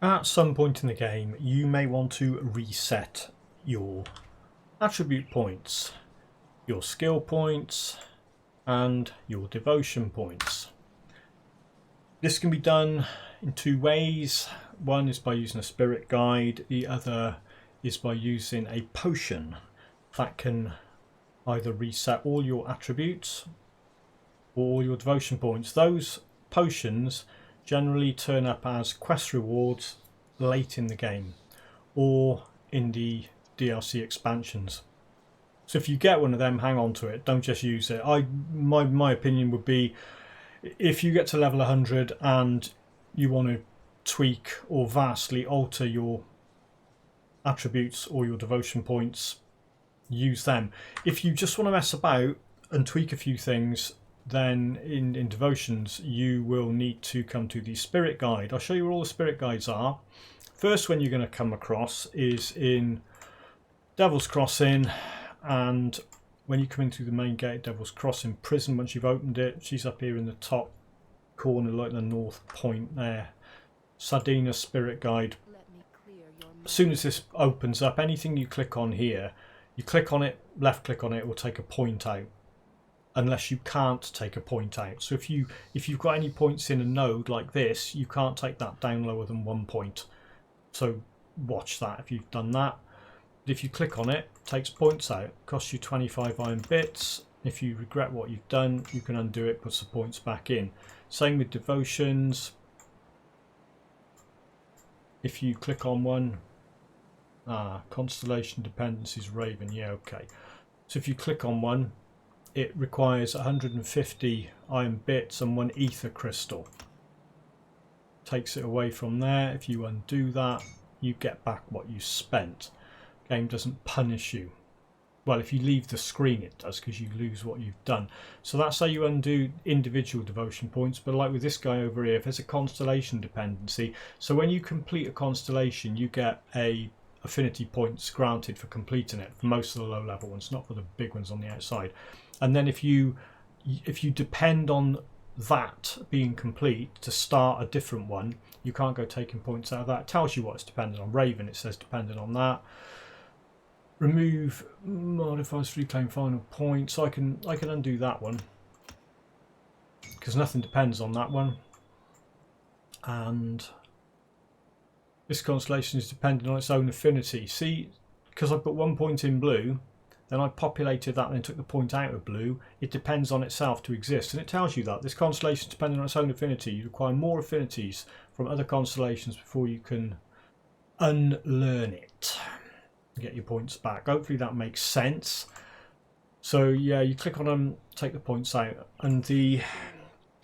At some point in the game, you may want to reset your attribute points, your skill points, and your devotion points. This can be done in two ways. One is by using a spirit guide, the other is by using a potion that can either reset all your attributes or your devotion points. Those potions generally turn up as quest rewards late in the game or in the DLC expansions. So if you get one of them, hang on to it, don't just use it. My opinion would be, if you get to level 100 and you want to tweak or vastly alter your attributes or your devotion points, use them. If you just want to mess about and tweak a few things, then in devotions you will need to come to the spirit guide. I'll show you where all the spirit guides are. First one you're going to come across is in Devil's Crossing, and when you come into the main gate of Devil's Crossing prison, once you've opened it, she's up here in the top corner, like the north point there. Sardina spirit guide. As soon as this opens up, anything you click on here, you click on it, left click on it, it will take a point out, unless you can't take a point out. So if you've got any points in a node like this, you can't take that down lower than 1 point. So watch that if you've done that. If you click on it, it takes points out, costs you 25 iron bits. If you regret what you've done, you can undo it, put some points back in. Same with devotions. If you click on one, constellation dependencies Raven, yeah, okay. So if you click on one, it requires 150 iron bits and 1 ether crystal. Takes it away from there. If you undo that, you get back what you spent. Game doesn't punish you. Well, if you leave the screen it does, because you lose what you've done. So that's how you undo individual devotion points. But like with this guy over here, if there's a constellation dependency, so when you complete a constellation, you get a affinity points granted for completing it, for most of the low level ones, not for the big ones on the outside. And then if you depend on that being complete to start a different one, you can't go taking points out of that. It tells you what it's dependent on. Raven, it says dependent on that. Remove modifiers, reclaim final point. So I can undo that one because nothing depends on that one. And this constellation is dependent on its own affinity. See, because I put 1 point in blue, then I populated that and then took the point out of blue. It depends on itself to exist, and it tells you that this constellation is dependent on its own affinity. You require more affinities from other constellations before you can unlearn it. Get your points back. Hopefully that makes sense. So yeah, you click on them, take the points out, and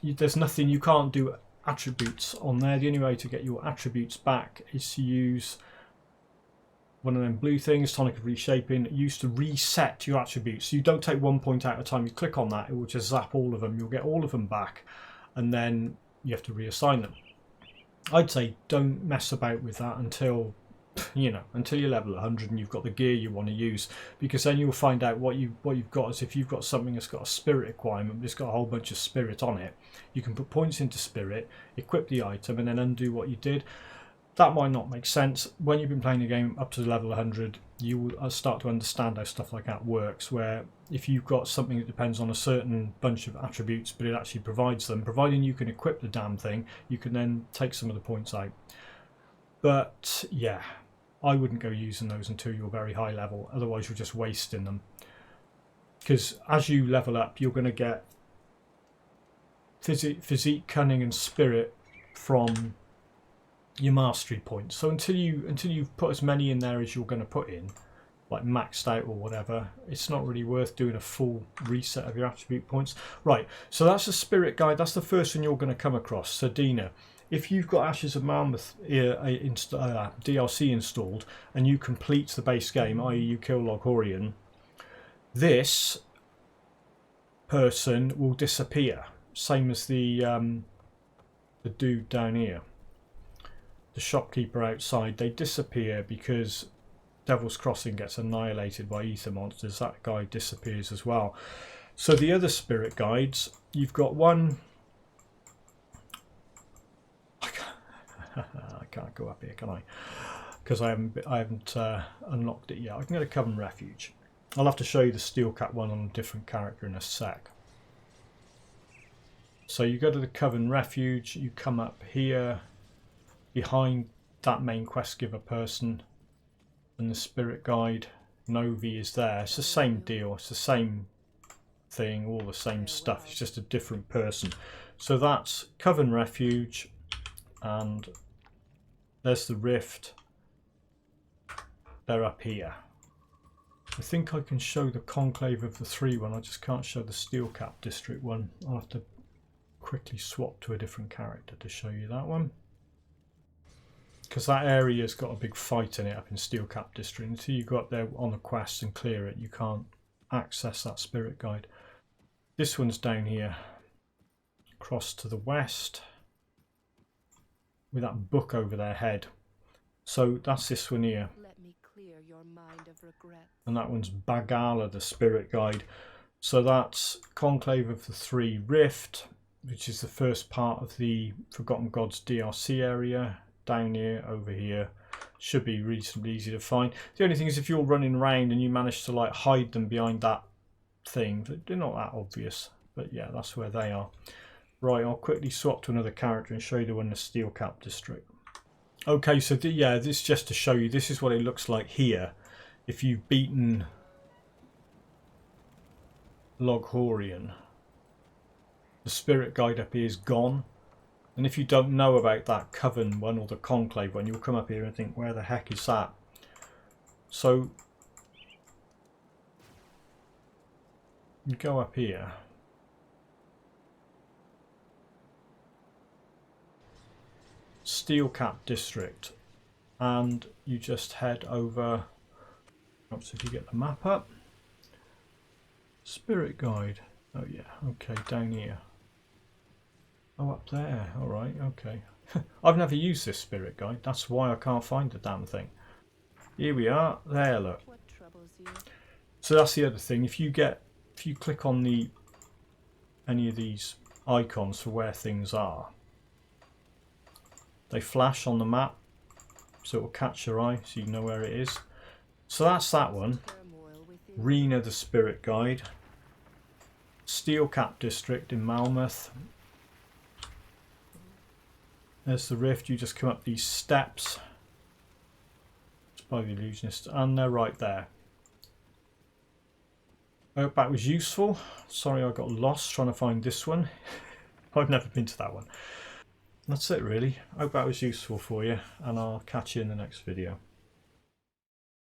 there's nothing, you can't do attributes on there. The only way to get your attributes back is to use one of them blue things, tonic of reshaping, used to reset your attributes. So you don't take 1 point out at a time. You click on that, it will just zap all of them. You'll get all of them back, and then you have to reassign them. I'd say don't mess about with that until you're level 100 and you've got the gear you want to use, because then you'll find out what you've got is, if you've got something that's got a spirit requirement, it's got a whole bunch of spirit on it, you can put points into spirit, equip the item, and then undo what you did. That might not make sense. When you've been playing the game up to level 100, you will start to understand how stuff like that works, where if you've got something that depends on a certain bunch of attributes but it actually provides them, providing you can equip the damn thing, you can then take some of the points out. But yeah, I wouldn't go using those until you're very high level, otherwise you're just wasting them. Because as you level up, you're going to get physique, cunning and spirit from your mastery points. So until you've put as many in there as you're going to put in, like maxed out or whatever, it's not really worth doing a full reset of your attribute points. Right, so that's the spirit guide. That's the first one you're going to come across, Sardina. If you've got Ashes of Mammoth DLC installed and you complete the base game, i.e. you kill Loghorian, this person will disappear. Same as the dude down here. The shopkeeper outside, they disappear because Devil's Crossing gets annihilated by ether monsters. That guy disappears as well. So the other spirit guides, you've got one... I can't go up here, can I? Because I haven't unlocked it yet. I can go to Coven Refuge. I'll have to show you the steel cap one on a different character in a sec. So you go to the Coven Refuge, you come up here behind that main quest giver person and the spirit guide. Novi is there. It's the same deal, it's the same thing, all the same stuff, it's just a different person. So that's Coven Refuge, and there's the Rift. They're up here. I think I can show the Conclave of the Three one, I just can't show the Steel Cap District one. I'll have to quickly swap to a different character to show you that one, because that area's got a big fight in it up in Steel Cap District. Until you go up there on the quest and clear it, you can't access that spirit guide. This one's down here, across to the west, with that book over their head. So that's this one here. Let me clear your mind of regret. And that one's Bagala, the spirit guide. So that's Conclave of the Three Rift, which is the first part of the Forgotten Gods DLC area. Down here, over here, should be reasonably easy to find. The only thing is, if you're running around and you manage to like hide them behind that thing, they're not that obvious, but yeah, that's where they are. Right, I'll quickly swap to another character and show you the one in the Steel Cap District. Okay, so yeah, this is just to show you, this is what it looks like here if you've beaten Loghorian. The spirit guide up here is gone. And if you don't know about that Coven one or the Conclave one, you'll come up here and think, where the heck is that? So you go up here. Steel Cap District. And you just head over. Perhaps if you get the map up. Spirit guide. Oh yeah, okay, down here. Oh, up there. Alright, okay. I've never used this spirit guide. That's why I can't find the damn thing. Here we are. There, look. What troubles you? So that's the other thing. If you click on any of these icons for where things are, they flash on the map, so it will catch your eye, so you know where it is. So that's that one. Rena, the spirit guide. Steel Cap District in Malmouth. There's the Rift. You just come up these steps. It's by the Illusionist, and they're right there. I hope that was useful. Sorry I got lost trying to find this one. I've never been to that one. That's it really. I hope that was useful for you, and I'll catch you in the next video.